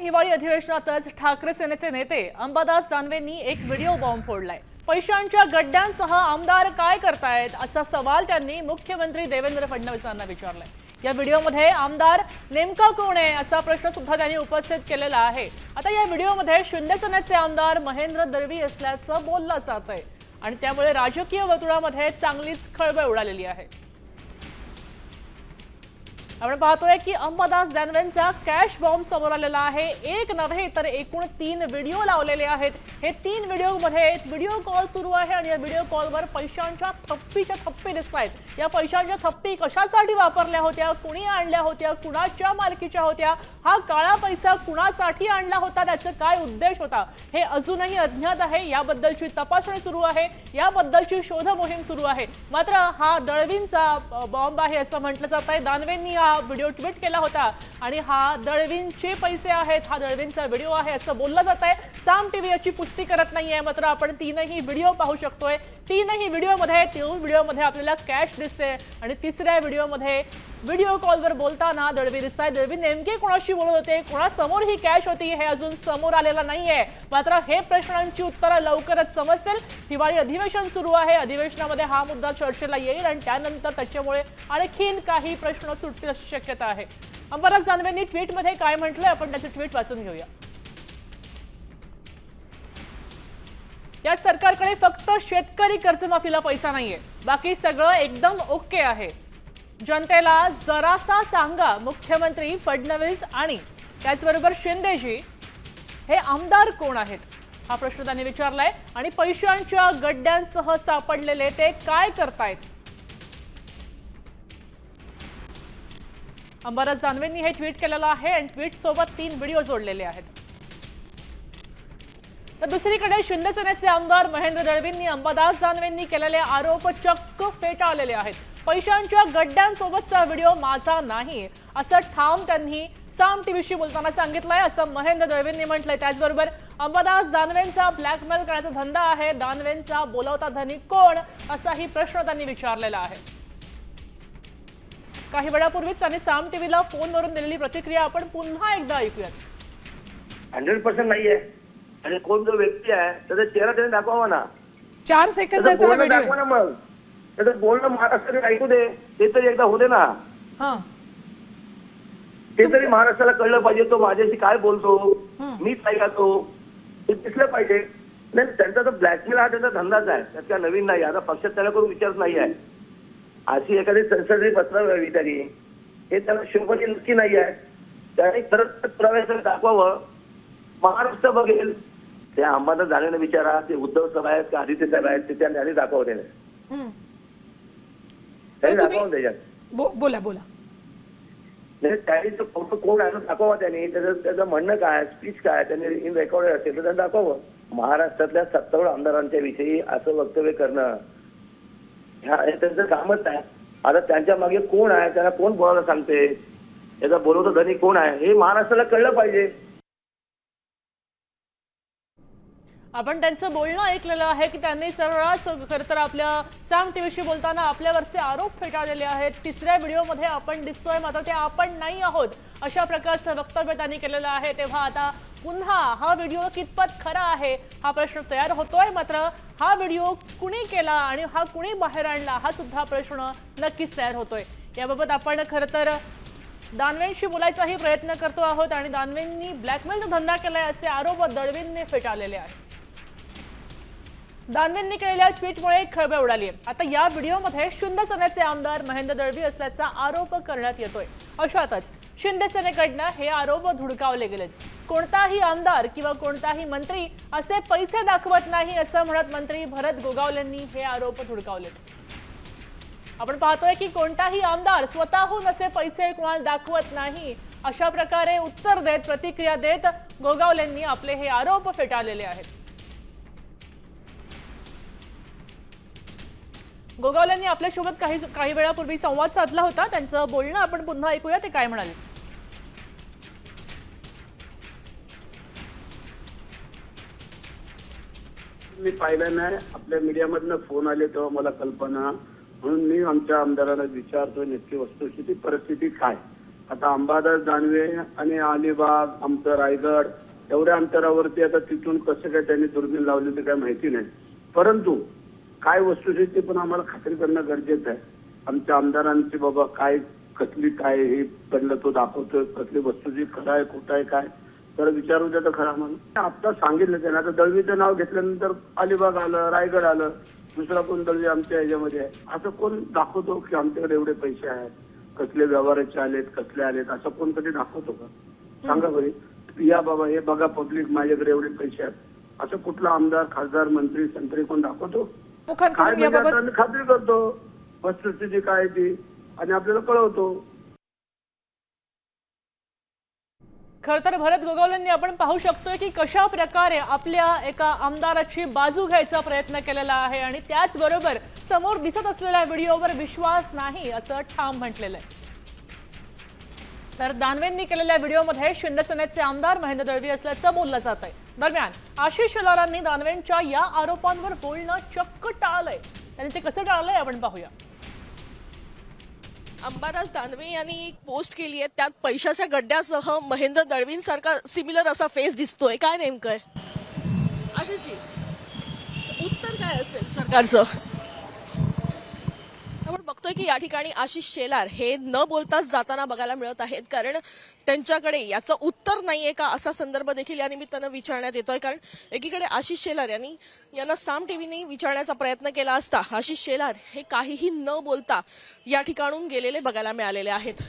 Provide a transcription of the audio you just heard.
हिवाळी अधिवेशनातच ठाकरे सेनेचे नेते अंबादास दानवेंनी एक व्हिडिओ बॉम्ब फोडलाय। पैशांच्या गड्ड्यांसह आमदार काय करतायत असा सवाल त्यांनी मुख्यमंत्री देवेंद्र फडणवीसांना विचारलाय। या व्हिडिओमध्ये आमदार नेमका कोण आहे असा प्रश्न सुद्धा त्यांनी उपस्थित केलेला आहे। आता या व्हिडिओमध्ये शिंदे सेनेचे आमदार महेंद्र दळवी असल्याचं बोललं जात आहे आणि त्यामुळे राजकीय वर्तुळामध्ये चांगलीच खळबळ उडालेली आहे। आपण पाहतोय की अंबादास दानवेंचा कॅश बॉम्ब समोर आलेला आहे। एक नव्हे तर एकूण 3 व्हिडिओ लावलेले आहेत। हे 3 व्हिडिओमध्ये व्हिडिओ कॉल सुरू आहे आणि या व्हिडिओ कॉलवर पैशांच्या थप्पीच्या थप्पी दिसतायत। या पैशांच्या थप्पी कशासाठी वापरल्या होत्या, कुणी आणल्या होत्या, कुणाच्या मालकीच्या होत्या, हा काळा पैसा कुणासाठी आणला होता, त्याचा काय उद्देश होता हे अजूनही अज्ञात आहे। याबद्दलची तपासणी सुरू आहे, याबद्दलची शोध मोहीम सुरू आहे। मात्र हा दळवींचा बॉम्ब आहे असं म्हटलं जात आहे। दानवेंनी हा व्हिडिओ ट्विट केला होता आणि हा दळवींचे पैसे आहेत, हा दळवींचा व्हिडिओ आहे असं बोललं जात आहे। साम टीव्ही याची पुष्टी करत नाहीये, मात्र आपण 3ही व्हिडिओ पाहू शकतोय। 3ही व्हिडिओमध्ये आपल्याला कॅश दिसते आणि तिसऱ्या व्हिडिओमध्ये व्हिडिओ कॉलवर बोलताना दळवी दिसताय। दळवी नेमके कोणाशी बोलत होते, कोणासमोर ही कॅश होती हे अजून समोर आलेलं नाहीये। मात्र हे प्रश्नांची उत्तरं लवकरच समजतील। हिवाळी अधिवेशन सुरू आहे, अधिवेशनामध्ये हा मुद्दा चर्चेला येईल आणि त्यानंतर त्याच्यामुळे आणखीन काही प्रश्न सुटतील अशी शक्यता आहे। अंबादास दानवेंनी ट्विटमध्ये काय म्हटलंय आपण त्याचे ट्विट वाचून घेऊया। या सरकारकडे फक्त शेतकरी कर्जमाफीला पैसा नाहीये, बाकी सगळं एकदम ओके आहे। जनतेला जरासा सांगा मुख्यमंत्री फडणवीस आणि त्याचबरोबर शिंदेजी हे आमदार कोण आहेत हा प्रश्न त्यांनी विचारलाय आणि पैशांच्या गड्ड्यांसह सापडलेले ते काय करतायत। अंबादास दानवेंनी हे ट्विट केलेलं आहे आणि ट्विट सोबत 3 व्हिडिओ जोडलेले आहेत। तर दुसरीकडे शिंदे सेनेचे आमदार महेंद्र दळवींनी अंबादास दानवेंनी केलेले आरोप चक्क फेटाळलेले आहेत। पैशांच्या गड्ड्यांसोबतचा व्हिडिओ माझा नाही असं ठाम त्यांनी साम टीव्हीशी बोलताना सांगितलंय असं महेंद्र दळवींनी म्हटलंय। त्याचबरोबर अंबादास दानवेंचा ब्लॅकमेल करण्याचा धंदा आहे, दानवेंचा बोलवता धनी कोण असाही प्रश्न त्यांनी विचारलेला आहे। काही वेळापूर्वीच त्यांनी साम टीव्हीला फोनवरून दिलेली प्रतिक्रिया आपण पुन्हा एकदा ऐकूयात। 100% नाहीये आणि कोण जो व्यक्ती आहे त्याचा चेहरा त्याने दाखवावा ना। 4 सेकंदाचा व्हिडिओ दाखवा ना, मग त्याचं बोलणं महाराष्ट्रात ऐकू दे, ते तरी एकदा होते ना। ते तरी महाराष्ट्राला कळलं पाहिजे तो माझ्याशी काय बोलतो, मीच काय करतो ते दिसलं पाहिजे। नाही त्यांचा तर ब्लॅकमेल हा त्यांचा धंदाच आहे, त्यात काय नवीन नाही। आता पक्षात त्याला करून विचारत नाही आहे। अशी एखादी संसदीय पत्र व्हावी तरी हे त्याला शोभनीय नक्की नाही आहे। त्याने खरंच पुराव्याचं दाखवावं, महाराष्ट्र बघेल। ते अंबादास दानवेंना विचारा, ते उद्धव साहेब आहेत का आदित्य साहेब आहेत, ते त्यांनी दाखवत त्यांनी दाखवून त्याच्यात बोला म्हणजे त्यांनी तो फोटो कोण आहे दाखवा, त्यांनी त्याचं म्हणणं काय, स्पीच काय त्यांनी इन रेकॉर्ड असेल तर त्यांनी दाखवावं। महाराष्ट्रातल्या 70 आमदारांच्या विषयी असं वक्तव्य करणं हे त्यांचं कामच आहे। आता त्यांच्या मागे कोण आहे, त्यांना कोण बोलायला सांगते, याचा बोलवता धनी कोण आहे हे महाराष्ट्राला कळलं पाहिजे। आपण त्यांचं बोलणं ऐकलेलं आहे की त्यांनी सर्रास खरं तर आपल्या साम टीव्हीशी बोलताना आपल्यावरचे आरोप फेटाळलेले आहेत। तिसऱ्या व्हिडिओमध्ये आपण दिसतोय मात्र ते आपण नाही आहोत अशा प्रकारचं वक्तव्य त्यांनी केलेलं आहे। तेव्हा आता पुन्हा हा व्हिडिओ कितपत खरा आहे हा प्रश्न तयार होतोय। मात्र हा व्हिडिओ कुणी केला आणि हा कुणी बाहेर आणला हा सुद्धा प्रश्न नक्कीच तयार होतोय। याबाबत आपण खरं तर दानवेंशी बोलायचाही प्रयत्न करतो आहोत आणि दानवेंनी ब्लॅकमेलचा धंदा केलाय असे आरोप दळवींनी फेटाळलेले आहेत। दानवेंनी केलेल्या ट्विटमुळे खळबळ उडाली आहे। आता या व्हिडिओमध्ये शिंदे सेनेचे आमदार महेंद्र दळवी असल्याचा आरोप करण्यात येतोय। अशातच शिंदे सेनेकडनं हे आरोप धुडकावले गेलेत। कोणताही आमदार किंवा कोणताही मंत्री असे पैसे दाखवत नाही असं म्हणत मंत्री भरत गोगावलेंनी हे आरोप धुडकावलेत। आपण पाहतोय की कोणताही आमदार स्वतःहून असे पैसे कोणाला दाखवत नाही अशा प्रकारे उत्तर देत, प्रतिक्रिया देत गोगावलेंनी आपले हे आरोप फेटाळलेले आहेत। गोगावलेंनी आपल्यासोबत काही वेळापूर्वी संवाद साधला होता, त्यांचं बोलणं आपण पुन्हा ऐकूया, ते काय म्हणाले। मी पाहिलं नाही, आपल्या मीडियामधनं फोन आले तेव्हा मला कल्पना, म्हणून मी आमच्या आमदारांना विचारतोय नक्की वस्तुस्थिती परिस्थिती काय। आता अंबादास दानवे आणि अलिबाग, आमचं रायगड एवढ्या अंतरावरती आता तिथून कसं काय त्यांनी दुर्बीण लावली ते काय माहिती नाही. परंतु काय वस्तुस्थिती पण आम्हाला खात्री करणं गरजेचं आहे. आमच्या आमदारांची बाबा काय कसली काय हे कडलं तो दाखवतोय, कसली वस्तुस्थिती खरं आहे खोटं आहे काय तर विचारू द्या तर खरं आम्हाला. आता सांगितलं त्याने. आता दळवीचं नाव घेतल्यानंतर अलिबाग आलं, रायगड आलं, दुसरा कोण दळवी आमच्या ह्याच्यामध्ये आहे. असं कोण दाखवतो की आमच्याकडे एवढे पैसे आहेत, कसले व्यवहाराचे आलेत, कसले आलेत, असं कोण कधी दाखवतो का? सांगा बरे. या बाबा हे बघा पब्लिक माझ्याकडे एवढे पैसे आहेत, असं कुठला आमदार, खासदार, मंत्री, संत्री कोण दाखवतो? काय म्हणजे आता आम्ही खात्री करतो वस्तुस्थिती काय ती आणि आपल्याला कळवतो. खर तर भरत गोगावलेंनी आपण पाहू शकतोय की कशा प्रकारे आपल्या एका आमदाराची बाजू घ्यायचा प्रयत्न केलेला आहे आणि त्याचबरोबर समोर दिसत असलेल्या व्हिडिओवर विश्वास नाही असं ठाम म्हटलेलं आहे. तर दानवेंनी केलेल्या व्हिडिओमध्ये शिंदेसेनेचे आमदार महेंद्र दळवी असल्याचं बोललं जात आहे. दरम्यान आशिष शेलारांनी दानवेंच्या या आरोपांवर बोलणं चक्क टाळलंय. त्यांनी ते कसं टाळलंय आपण पाहूया. अंबादास दानवे यांनी एक पोस्ट केली आहे, त्यात पैशाच्या गड्ड्यासह महेंद्र दळवींसारखा सिमिलर असा फेस दिसतोय. काय नेमकं आहे आशिषजी, उत्तर काय असेल सरकारचं? आपण बघतोय की या ठिकाणी आशिष शेलार हे न बोलताच जाताना बघायला मिळत आहेत, कारण त्यांच्याकडे याचं उत्तर नाहीये का असा संदर्भ देखील या निमित्तानं विचारण्यात येतोय. कारण एकीकडे आशिष शेलार यांना साम टीव्हीने विचारण्याचा प्रयत्न केला असता आशिष शेलार हे काहीही न बोलता या ठिकाणून गेलेले बघायला मिळालेले आहेत.